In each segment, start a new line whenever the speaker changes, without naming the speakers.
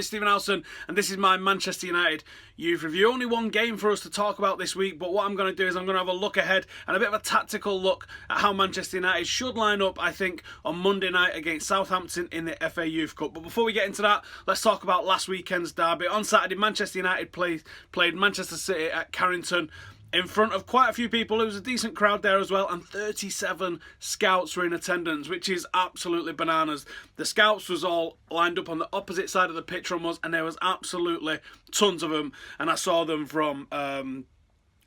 is Stephen Howson, and this is my Manchester United youth review. Only one game for us to talk about this week, but what I'm going to do is I'm going to have a look ahead and a bit of a tactical look at how Manchester United should line up, I think, on Monday night against Southampton in the FA Youth Cup. But before we get into that, let's talk about last weekend's derby. On Saturday, Manchester United played Manchester City at Carrington, in front of quite a few people. There was a decent crowd there as well, and 37 scouts were in attendance, which is absolutely bananas. The scouts was all lined up on the opposite side of the pitch from us, and there was absolutely tons of them. And I saw them from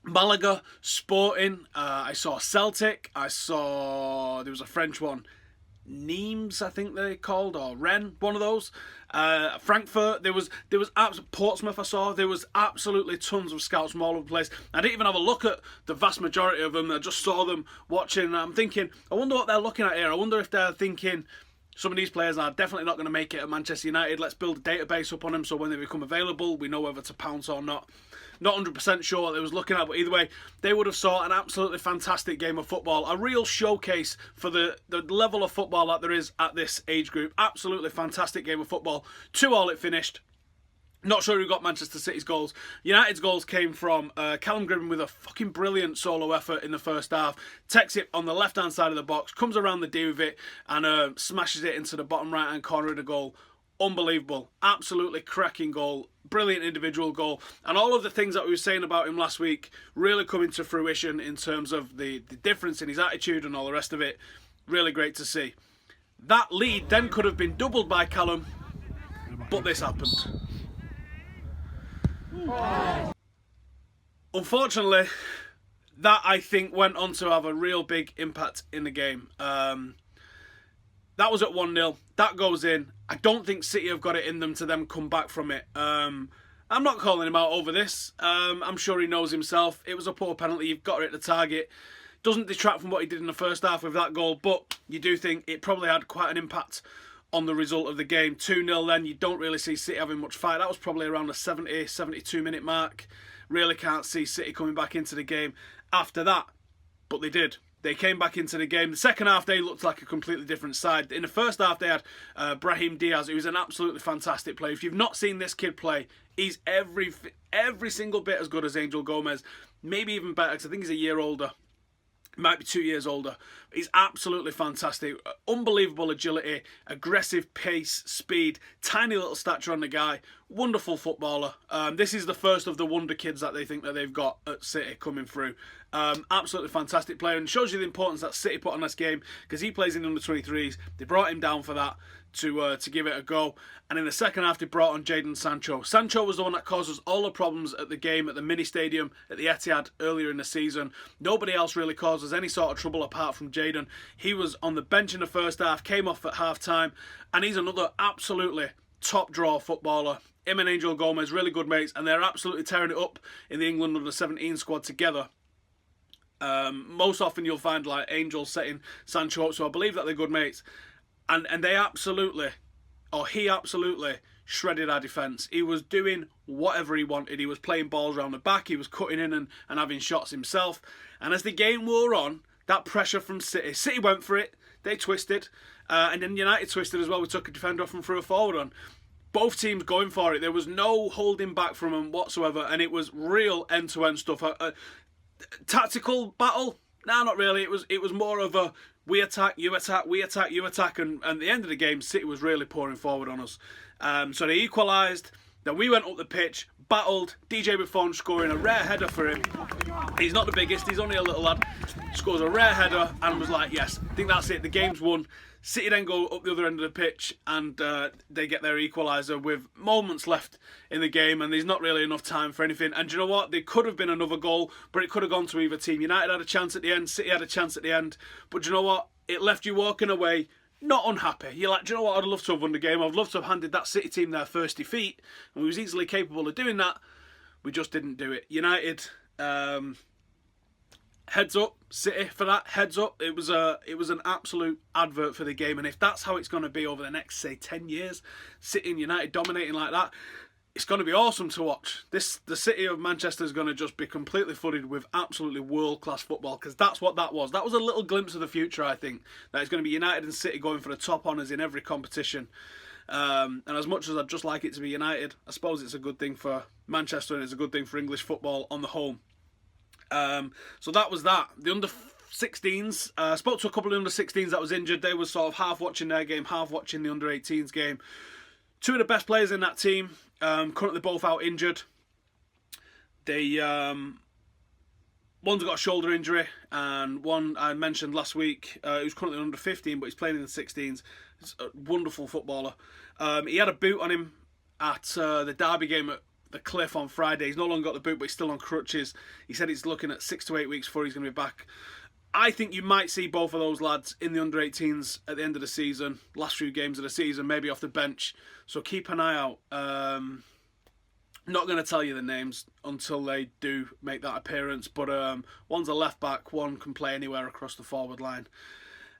Malaga, Sporting, I saw Celtic, there was a French one, Nimes, I think they called, or Rennes, one of those. Frankfurt, there was Portsmouth. I saw there was absolutely tons of scouts from all over the place. I didn't even have a look at the vast majority of them. I just saw them watching. And I'm thinking, I wonder what they're looking at here. I wonder if they're thinking, some of these players are definitely not going to make it at Manchester United. Let's build a database up on them so when they become available, we know whether to pounce or not. Not 100% sure what they was looking at, but either way, they would have saw an absolutely fantastic game of football. A real showcase for the level of football that there is at this age group. Absolutely fantastic game of football. 2-2 it finished. Not sure who got Manchester City's goals. United's goals came from Callum Gribbin with a fucking brilliant solo effort in the first half. Takes it on the left-hand side of the box, comes around the D with it, and smashes it into the bottom right-hand corner of the goal. Unbelievable. Absolutely cracking goal. Brilliant individual goal. And all of the things that we were saying about him last week really coming to fruition in terms of the difference in his attitude and all the rest of it. Really great to see. That lead then could have been doubled by Callum, but this happened. Unfortunately, that I think went on to have a real big impact in the game. That was at 1-0. That goes in. I don't think City have got it in them to then come back from it. I'm not calling him out over this. I'm sure he knows himself. It was a poor penalty. You've got it at the target. Doesn't detract from what he did in the first half with that goal, but you do think it probably had quite an impact on the result of the game. 2-0 then. You don't really see City having much fight. That was probably around the 70, 72 minute mark. Really can't see City coming back into the game after that. But they did. They came back into the game. The second half, they looked like a completely different side. In the first half, they had Brahim Diaz, who's an absolutely fantastic player. If you've not seen this kid play, he's every single bit as good as Angel Gomez. Maybe even better, because I think he's a year older. Might be 2 years older. He's absolutely fantastic. Unbelievable agility, aggressive pace, speed, tiny little stature on the guy. Wonderful footballer. This is the first of the wonder kids that they think that they've got at City coming through. Absolutely fantastic player, and shows you the importance that City put on this game, because he plays in under 23s. They brought him down for that to give it a go. And in the second half, they brought on Jadon Sancho. Sancho was the one that caused us all the problems at the game at the mini stadium at the Etihad earlier in the season. Nobody else really caused us any sort of trouble apart from Jadon. He was on the bench in the first half, came off at half time, and he's another absolutely top draw footballer. Him and Angel Gomez, really good mates, and they're absolutely tearing it up in the England under 17 squad together. Most often you'll find like Angel setting Sancho up, so I believe that they're good mates. And they absolutely, or he absolutely shredded our defence. He was doing whatever he wanted. He was playing balls around the back. He was cutting in and having shots himself. And as the game wore on, that pressure from City went for it. They twisted. And then United twisted as well. We took a defender off and threw a forward on. Both teams going for it. There was no holding back from them whatsoever. And it was real end-to-end stuff. Tactical battle? No, not really. It was more of a we attack, you attack, we attack, you attack, and at the end of the game, City was really pouring forward on us. So they equalised, then we went up the pitch, battled, DJ Buffon scoring a rare header for him. He's not the biggest, he's only a little lad. Scores a rare header and was like, yes, I think that's it, the game's won. City then go up the other end of the pitch and they get their equaliser with moments left in the game, and there's not really enough time for anything. And do you know what? There could have been another goal, but it could have gone to either team. United had a chance at the end, City had a chance at the end. But do you know what? It left you walking away not unhappy. You're like, do you know what? I'd love to have won the game. I'd love to have handed that City team their first defeat, and we was easily capable of doing that. We just didn't do it. United... heads up, City, for that. Heads up. It was an absolute advert for the game, and if that's how it's going to be over the next, say, 10 years, City and United dominating like that, it's going to be awesome to watch. The city of Manchester is going to just be completely flooded with absolutely world-class football, because that's what that was. That was a little glimpse of the future, I think. That it's going to be United and City going for the top honours in every competition. And as much as I'd just like it to be United, I suppose it's a good thing for Manchester and it's a good thing for English football on the whole. So that was that. The under-16s, I spoke to a couple of under-16s that was injured. They were sort of half watching their game, half watching the under-18s game. Two of the best players in that team, currently both out injured. They one's got a shoulder injury, and one I mentioned last week, who's currently under 15, but he's playing in the 16s. He's a wonderful footballer. He had a boot on him at the Derby game at the Cliff on Friday. He's no longer got the boot, but he's still on crutches. He said he's looking at 6 to 8 weeks before he's going to be back. I think you might see both of those lads in the under-18s at the end of the season, last few games of the season, maybe off the bench. So keep an eye out. Not going to tell you the names until they do make that appearance, but one's a left back, one can play anywhere across the forward line.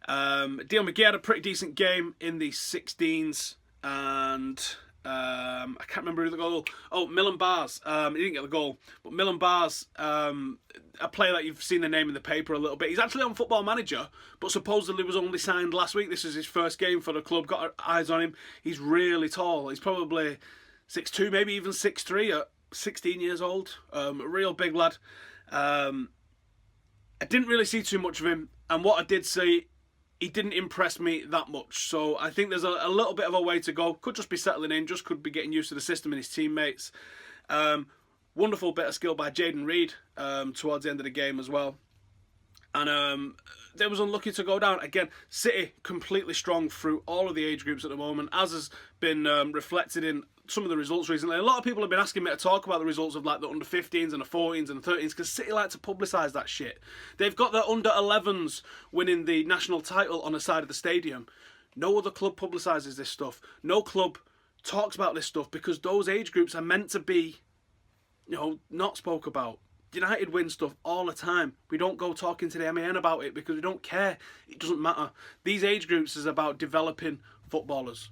Deal McGee had a pretty decent game in the 16s, and I can't remember who the goal. Oh, Milan Bars. He didn't get the goal, but Milan Bars, a player that you've seen the name in the paper a little bit. He's actually on Football Manager, but supposedly was only signed last week. This is his first game for the club. Got our eyes on him. He's really tall. He's probably 6'2", maybe even 6'3", at 16 years old. A real big lad. I didn't really see too much of him, and what I did see, he didn't impress me that much. So I think there's a little bit of a way to go. Could just be settling in, just could be getting used to the system and his teammates. Wonderful bit of skill by Jaden Reed towards the end of the game as well. And they was unlucky to go down. Again, City completely strong through all of the age groups at the moment, as has been reflected in some of the results recently. A lot of people have been asking me to talk about the results of like the under 15s and the 14s and the 13s, because City like to publicise that shit. They've got their under 11s winning the national title on the side of the stadium. No other club publicises this stuff. No club talks about this stuff, because those age groups are meant to be, not spoke about. United win stuff all the time. We don't go talking to the MAN about it because we don't care. It doesn't matter. These age groups is about developing footballers.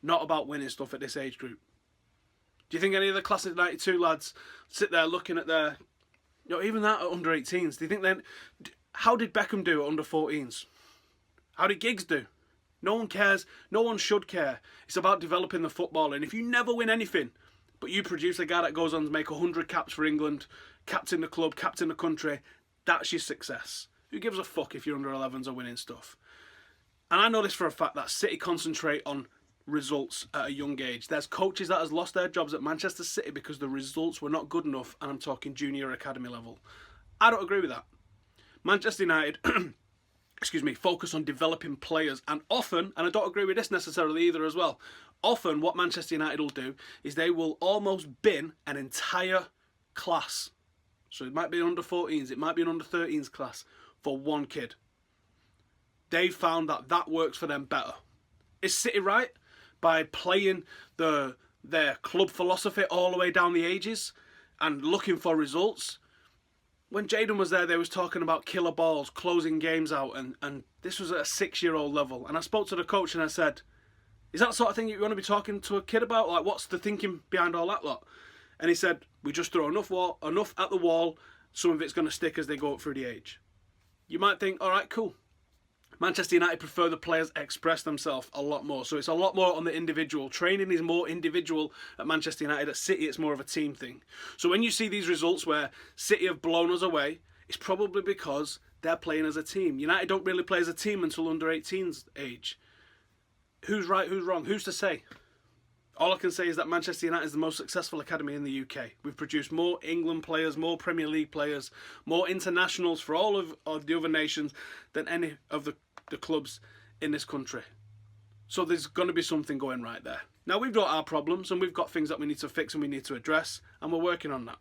Not about winning stuff at this age group. Do you think any of the class of 92 lads sit there looking at their, even that at under 18s? Do you think then, how did Beckham do at under 14s? How did Giggs do? No one cares. No one should care. It's about developing the footballer. And if you never win anything, but you produce a guy that goes on to make 100 caps for England, captain the club, captain the country, that's your success. Who gives a fuck if your under 11s are winning stuff? And I know this for a fact, that City concentrate on results at a young age. There's coaches that has lost their jobs at Manchester City because the results were not good enough, and I'm talking junior academy level. I don't agree with that. Manchester United focus on developing players, and often, and I don't agree with this necessarily either as well, often what Manchester United will do is they will almost bin an entire class. So it might be an under 14s, it might be an under 13s class for one kid. They found that works for them better. Is City right by playing their club philosophy all the way down the ages and looking for results? When Jadon was there, they was talking about killer balls, closing games out, and this was at a 6-year-old level. And I spoke to the coach and I said, is that the sort of thing you want to be talking to a kid about? Like, what's the thinking behind all that lot? And he said, we just throw enough at the wall, some of it's going to stick as they go up through the age. You might think, all right, cool. Manchester United prefer the players express themselves a lot more. So it's a lot more on the individual. Training is more individual at Manchester United. At City, it's more of a team thing. So when you see these results where City have blown us away, it's probably because they're playing as a team. United don't really play as a team until under 18's age. Who's right, who's wrong? Who's to say? All I can say is that Manchester United is the most successful academy in the UK. We've produced more England players, more Premier League players, more internationals for all of the other nations than any of the clubs in this country. So there's going to be something going right there. Now, we've got our problems and we've got things that we need to fix and we need to address, and we're working on that.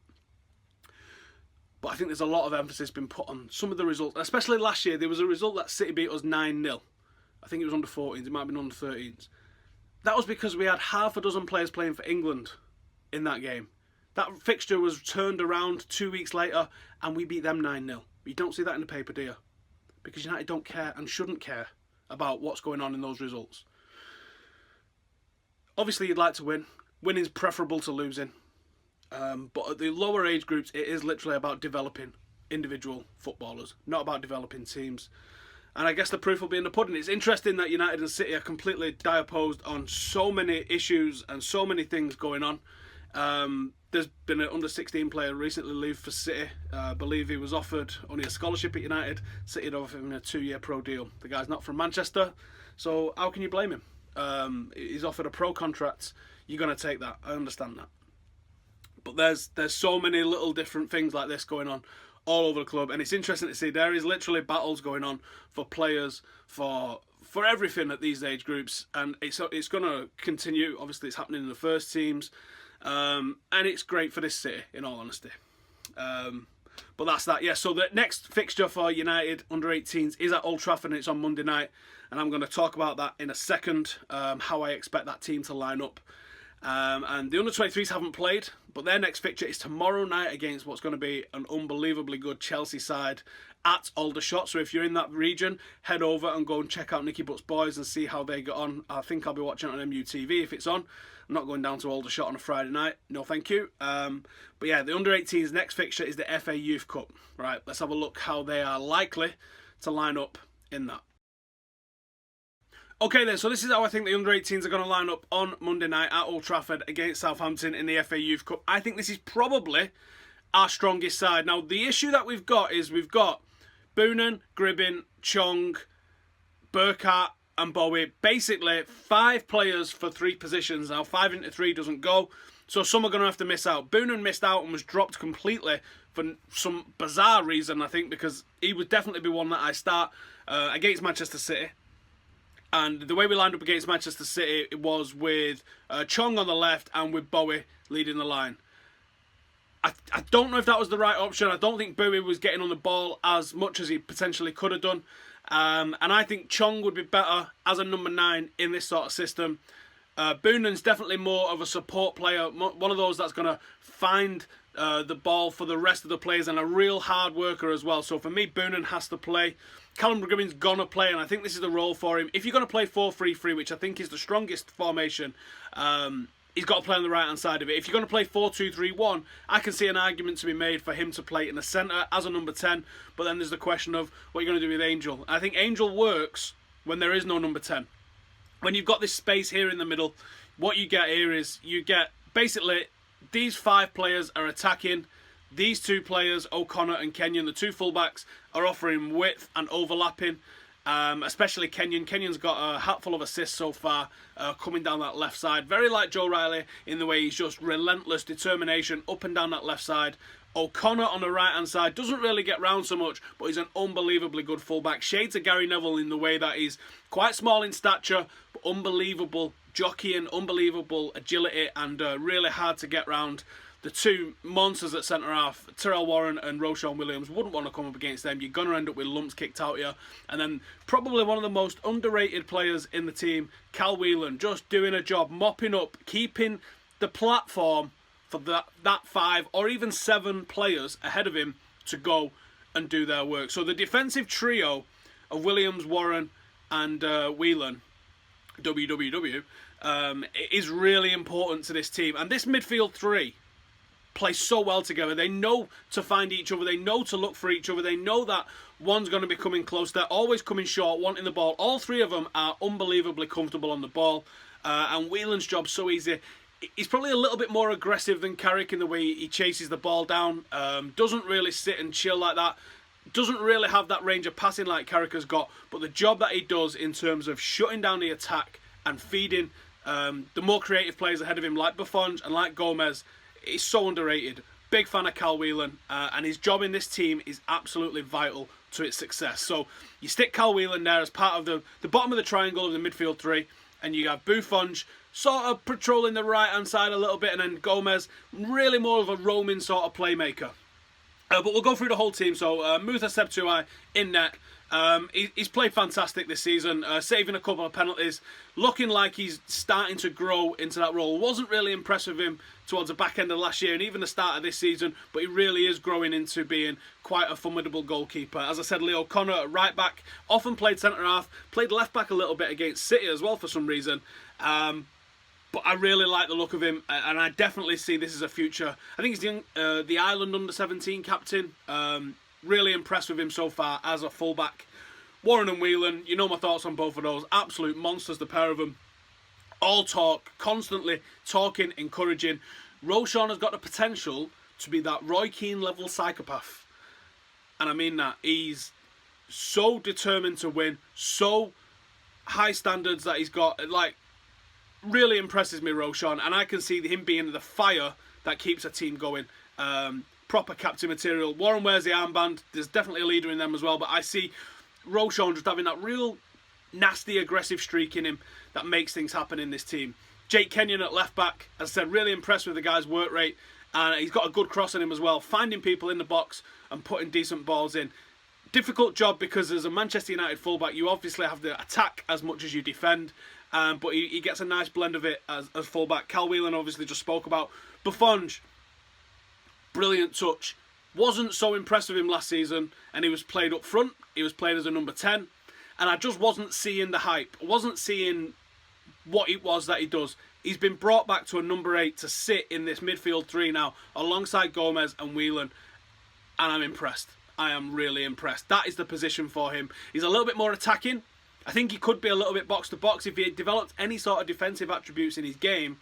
But I think there's a lot of emphasis been put on some of the results. Especially last year, there was a result that City beat us 9-0. I think it was under 14s, it might have been under 13s. That was because we had half a dozen players playing for England in that game. That fixture was turned around 2 weeks later and we beat them 9-0. You don't see that in the paper, do you? Because United don't care and shouldn't care about what's going on in those results. Obviously, you'd like to win. Winning's preferable to losing. But at the lower age groups, it is literally about developing individual footballers, not about developing teams. And I guess the proof will be in the pudding. It's interesting that United and City are completely diopposed on so many issues and so many things going on. There's been an under-16 player recently leave for City. I believe he was offered only a scholarship at United. City had offered him a 2-year pro deal. The guy's not from Manchester, so how can you blame him? He's offered a pro contract. You're going to take that. I understand that. But there's so many little different things like this going on all over the club, and it's interesting to see there is literally battles going on for players, for everything at these age groups, and it's going to continue. Obviously, it's happening in the first teams, and it's great for this City, in all honesty. But that's that. Yeah. So the next fixture for United under-18s is at Old Trafford, and it's on Monday night, and I'm going to talk about that in a second. How I expect that team to line up. And the under-23s haven't played, but their next fixture is tomorrow night against what's going to be an unbelievably good Chelsea side at Aldershot. So if you're in that region, head over and go and check out Nicky Butt's boys and see how they get on. I think I'll be watching it on MUTV if it's on. I'm not going down to Aldershot on a Friday night. No, thank you. But yeah, the under-18s next fixture is the FA Youth Cup. Right, let's have a look how they are likely to line up in that. Okay then, so this is how I think the under-18s are going to line up on Monday night at Old Trafford against Southampton in the FA Youth Cup. I think this is probably our strongest side. Now, the issue that we've got is we've got Boonen, Gribbin, Chong, Burkhardt and Bowie. Basically, 5 players for 3 positions. Now, 5 into 3 doesn't go, so some are going to have to miss out. Boonen missed out and was dropped completely for some bizarre reason, I think, because he would definitely be one that I start against Manchester City. And the way we lined up against Manchester City, it was with Chong on the left and with Bowie leading the line. I don't know if that was the right option. I don't think Bowie was getting on the ball as much as he potentially could have done. And I think Chong would be better as a number 9 in this sort of system. Boonen's definitely more of a support player, one of those that's going to find the ball for the rest of the players, and a real hard worker as well. So for me, Boonen has to play. Callum Gribbin's going to play, and I think this is the role for him. If you're going to play 4-3-3, which I think is the strongest formation, he's got to play on the right-hand side of it. If you're going to play 4-2-3-1, I can see an argument to be made for him to play in the centre as a number 10, but then there's the question of what you're going to do with Angel. I think Angel works when there is no number 10. When you've got this space here in the middle, what you get here is you get basically these 5 players are attacking. These 2 players, O'Connor and Kenyon, the 2 fullbacks, are offering width and overlapping, especially Kenyon. Kenyon's got a hatful of assists so far coming down that left side. Very like Joe Riley in the way he's just relentless determination up and down that left side. O'Connor on the right-hand side doesn't really get round so much, but he's an unbelievably good fullback. Shades of Gary Neville in the way that he's quite small in stature, but unbelievable jockeying, unbelievable agility, and really hard to get round. The 2 monsters at centre-half, Terrell Warren and Roshan Williams, wouldn't want to come up against them. You're going to end up with lumps kicked out here. And then probably one of the most underrated players in the team, Cal Whelan, just doing a job, mopping up, keeping the platform for that 5 or even 7 players ahead of him to go and do their work. So the defensive trio of Williams, Warren and Whelan, WWW, is really important to this team. And this midfield 3 play so well together. They know to find each other. They know to look for each other. They know that one's going to be coming close. They're always coming short, wanting the ball. All 3 of them are unbelievably comfortable on the ball. And Whelan's job's so easy. He's probably a little bit more aggressive than Carrick in the way he chases the ball down. Doesn't really sit and chill like that. Doesn't really have that range of passing like Carrick has got. But the job that he does in terms of shutting down the attack and feeding the more creative players ahead of him, like Buffon and like Gomez, is so underrated. Big fan of Cal Whelan, and his job in this team is absolutely vital to its success. So you stick Cal Whelan there as part of the bottom of the triangle of the midfield 3, and you have Buffon sort of patrolling the right-hand side a little bit, and then Gomez, really more of a roaming sort of playmaker. But we'll go through the whole team. So Mutha Sebtuai in net. He's played fantastic this season, saving a couple of penalties, looking like he's starting to grow into that role. Wasn't really impressed with him towards the back end of last year and even the start of this season, but he really is growing into being quite a formidable goalkeeper. As I said, Leo Connor at right back, often played centre-half, played left back a little bit against City as well for some reason. But I really like the look of him, and I definitely see this as a future. I think he's the Ireland under-17 captain. Really impressed with him so far as a fullback. Warren and Whelan, you know my thoughts on both of those. Absolute monsters, the pair of them. All talk, constantly talking, encouraging. Roshan has got the potential to be that Roy Keane level psychopath. And I mean that. He's so determined to win, so high standards that he's got. Like, really impresses me, Roshan. And I can see him being the fire that keeps a team going. Proper captain material. Warren wears the armband. There's definitely a leader in them as well. But I see Roshan just having that real nasty, aggressive streak in him that makes things happen in this team. Jake Kenyon at left back, as I said, really impressed with the guy's work rate. And he's got a good cross on him as well. Finding people in the box and putting decent balls in. Difficult job because as a Manchester United fullback, you obviously have to attack as much as you defend. But he gets a nice blend of it as fullback. Cal Whelan obviously just spoke about. Buffon, brilliant touch. Wasn't so impressed with him last season, and he was played up front. He was played as a number 10, and I just wasn't seeing the hype. I wasn't seeing what it was that he does. He's been brought back to a number 8 to sit in this midfield 3 now, alongside Gomez and Whelan, and I'm impressed. I am really impressed. That is the position for him. He's a little bit more attacking. I think he could be a little bit box-to-box. If he had developed any sort of defensive attributes in his game,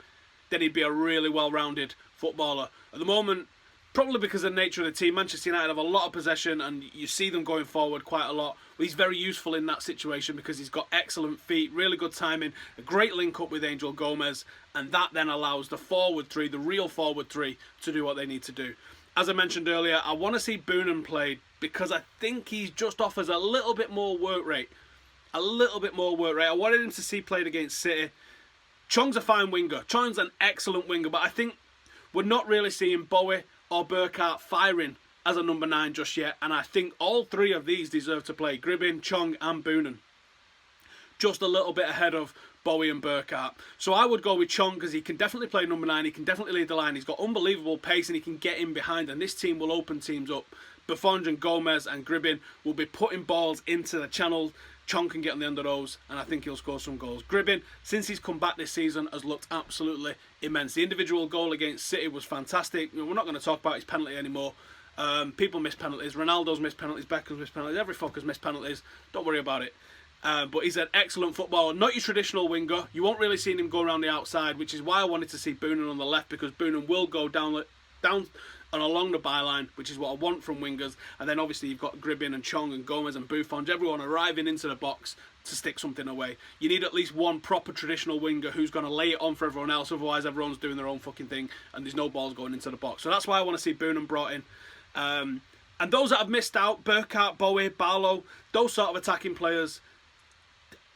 then he'd be a really well-rounded footballer. At the moment, probably because of the nature of the team, Manchester United have a lot of possession and you see them going forward quite a lot. But he's very useful in that situation because he's got excellent feet, really good timing, a great link-up with Angel Gomez, and that then allows the forward 3, the real forward 3, to do what they need to do. As I mentioned earlier, I want to see Boonen played because I think he just offers a little bit more work rate. A little bit more work rate. I wanted him to see played against City. Chong's a fine winger. Chong's an excellent winger, but I think we're not really seeing Bowie or Burkhart firing as a number 9 just yet, and I think all 3 of these deserve to play. Gribbin, Chong and Boonen. Just a little bit ahead of Bowie and Burkhart. So I would go with Chong because he can definitely play number 9, he can definitely lead the line, he's got unbelievable pace and he can get in behind, and this team will open teams up. Buffon and Gomez and Gribbin will be putting balls into the channel. Chong can get on the end of those, and I think he'll score some goals. Gribbin, since he's come back this season, has looked absolutely immense. The individual goal against City was fantastic. We're not going to talk about his penalty anymore. People miss penalties. Ronaldo's missed penalties. Beckham's missed penalties. Every fucker's missed penalties. Don't worry about it. But he's an excellent footballer. Not your traditional winger. You won't really see him go around the outside, which is why I wanted to see Boonen on the left, because Boonen will go down and along the byline, which is what I want from wingers. And then obviously you've got Gribbin and Chong and Gomez and Buffon, everyone arriving into the box to stick something away. You need at least one proper traditional winger who's going to lay it on for everyone else, otherwise everyone's doing their own fucking thing and there's no balls going into the box. So that's why I want to see Boonen brought in. And those that have missed out, Burkhart, Bowie, Barlow, those sort of attacking players,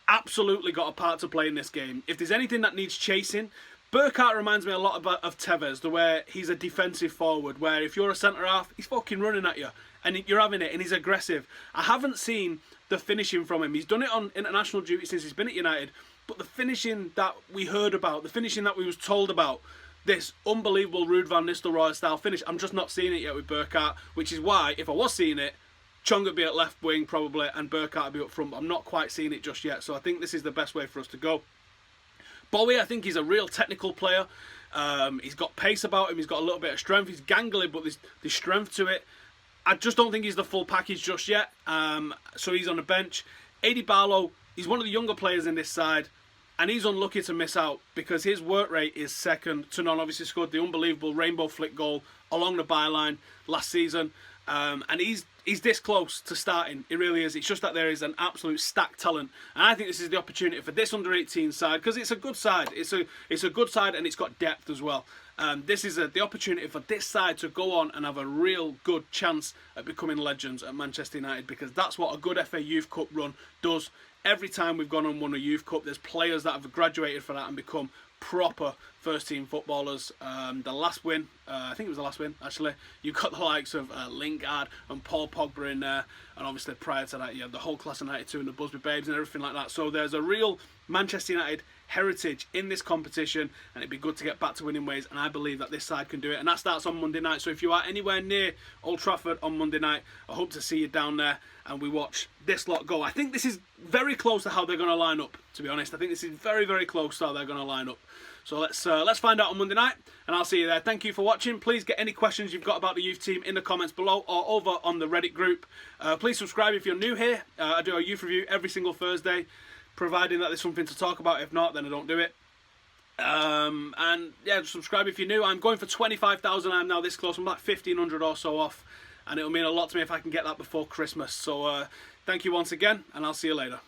absolutely got a part to play in this game. If there's anything that needs chasing, Burkhart reminds me a lot of Tevez, the way he's a defensive forward, where if you're a centre-half, he's fucking running at you, and you're having it, and he's aggressive. I haven't seen the finishing from him. He's done it on international duty since he's been at United, but the finishing that we heard about, the finishing that we was told about, this unbelievable Ruud van Nistelrooy style finish, I'm just not seeing it yet with Burkhart, which is why, if I was seeing it, Chong would be at left wing probably, and Burkhart would be up front, but I'm not quite seeing it just yet, so I think this is the best way for us to go. Bowie, I think he's a real technical player. He's got pace about him. He's got a little bit of strength. He's gangly, but there's strength to it. I just don't think he's the full package just yet. So he's on the bench. Adi Barlow, he's one of the younger players in this side, and he's unlucky to miss out because his work rate is second to none. Obviously scored the unbelievable rainbow flick goal along the byline last season. And he's this close to starting. It really is. It's just that there is an absolute stacked talent, and I think this is the opportunity for this under-18 side, because it's a good side. It's a good side, and it's got depth as well. This is the opportunity for this side to go on and have a real good chance at becoming legends at Manchester United, because that's what a good FA Youth Cup run does. Every time we've gone and won a Youth Cup, there's players that have graduated for that and become proper first-team footballers. The last win, I think it was the last win, actually, you've got the likes of Lingard and Paul Pogba in there, and obviously prior to that, you had the whole class of 92 and the Busby Babes and everything like that. So there's a real Manchester United heritage in this competition, and it'd be good to get back to winning ways, and I believe that this side can do it, and that starts on Monday night. So if you are anywhere near Old Trafford on Monday night, I hope to see you down there and we watch this lot go. I think this is very close to how they're going to line up, to be honest. I think this is very, very close to how they're going to line up. So let's find out on Monday night, and I'll see you there. Thank you for watching. Please get any questions you've got about the youth team in the comments below or over on the Reddit group. Please subscribe if you're new here. I do a youth review every single Thursday, providing that there's something to talk about. If not, then I don't do it. And yeah, subscribe if you're new. I'm going for 25,000. I'm now this close. I'm like 1,500 or so off, and it'll mean a lot to me if I can get that before Christmas. So thank you once again, and I'll see you later.